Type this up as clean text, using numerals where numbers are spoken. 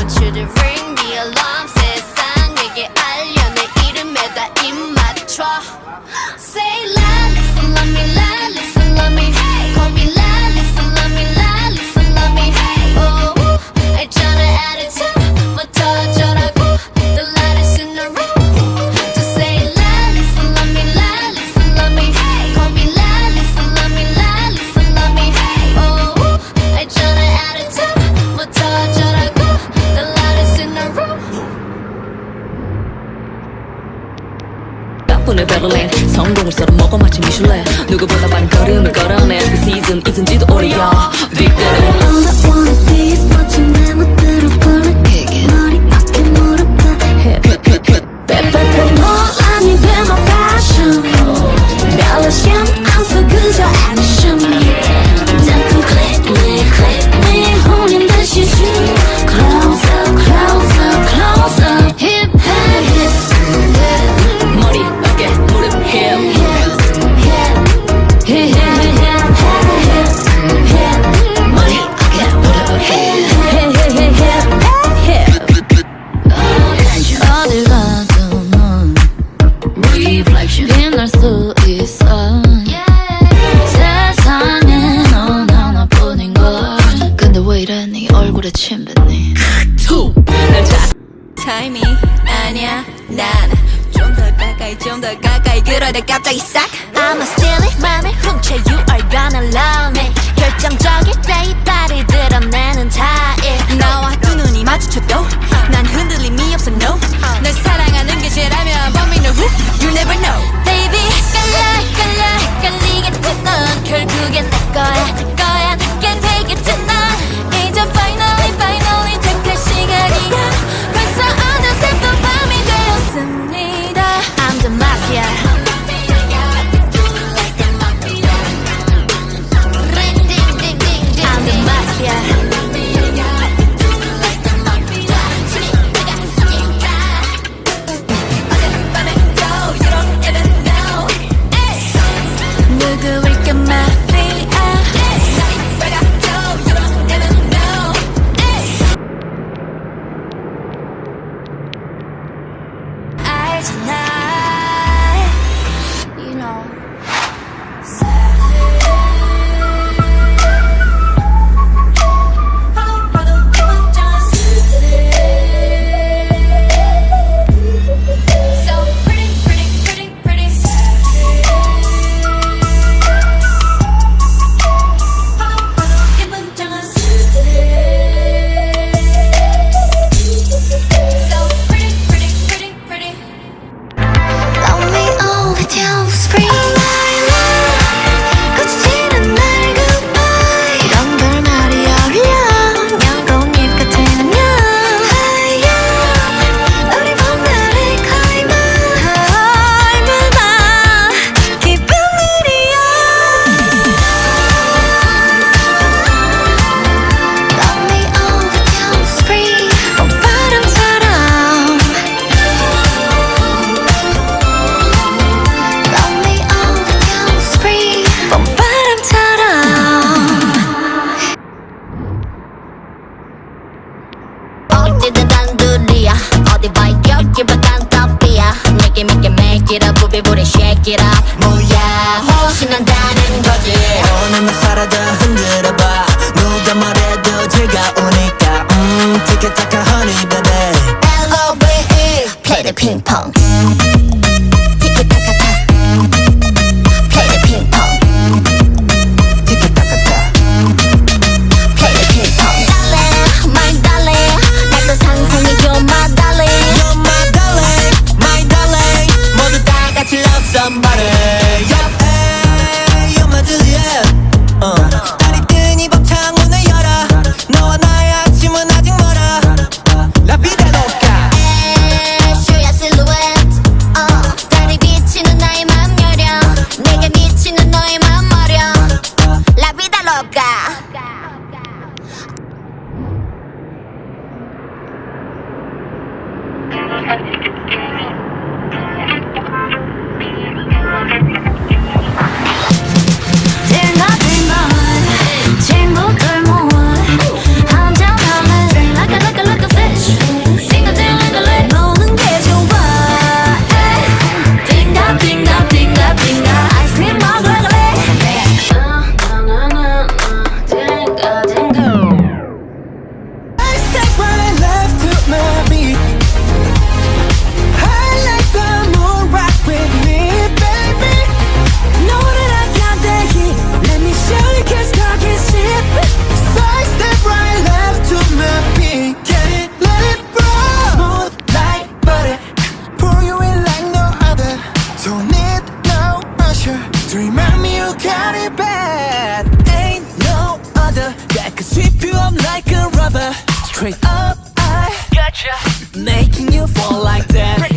want you to ring the alarm. 세상에게 알려 내 이름에다 입 맞춰. Say la, listen, love me, la, listen, love me. Call me la, listen, love me, la, listen, love me. Oh, 알잖아 attitude, 뭐 터져라고. The lightest in the room. Just say la, listen, love me, la, listen, love me. Call me la, listen, love me, la, listen, love me. Oh, 알잖아 attitude, 뭐 터져라고. The lightest in the room. 오늘 베를린 성공을 썰어 먹어 마치 미슐랭 누구보다 빠른 걸음을 걸어내 그 시즌 잊은지도 오래야 뒷대로 All I wanna be is 멋진 내 멋대로 걸을게 머리밖에 무릎에 빼빼빼 너 아니 be my passion 별로 신경 안 써 그저 action 자꾸 click me 혼인 듯이 shoot Close up, close up, close up Hip, hip, hip 머리 어깨 무릎 힙 어딜 가도 넌 빛날 수 있어 세상에 넌 하나뿐인걸 근데 왜 이래 네 얼굴에 침 뱉니 날 타임이 아니야 난 좀 더 가까이 그러다 갑자기 싹 I'ma steal it 맘을 훔쳐 You are gonna love me 결정적일 때 이빨을 드러내는 타입 나와 두 눈이 마주쳐도 난 흔들림이 없어 no 널 사랑하는 게 죄라면 But me know who You never know Baby 헷갈리겠지 넌 결국엔 내 거야 내게 되겠지 넌 이제 finally 택할 시간이야 벌써 어느새 또 밤이 되었습니다 I'm the mafia I'm the mafia 누구일까 mafia 알잖아 You know So pretty Love me all the time, spring my love 거치는 날 goodbye 이런 걸 말이 어려 연꽃잎 같은 안녕 하얀 우리 봄날의 클라이막스 얼마나 기쁜 일이야 Love me all the time, spring 봄바람처럼 Love me all the time, spring 봄바람처럼 어디든 단둘이야 어디 봐 여기봐 딴떡이야 Make it up 부비부리 shake it up 뭐야 신난다는 거지 오늘만 살아도 흔들어봐 누가 뭐래도 즐거우니까 티켓타카 honey baby L-O-V-E Play the ping pong 티키타카타 Play the ping pong 티켓타카타 Play the ping pong Darling, my darling 날 또 상상해 You're my darling You're my darling, my darling 모두 다 같이 love somebody To remind me you got it bad. Ain't no other that could sweep you up like a rubber. Straight up, I gotcha, making you fall like that.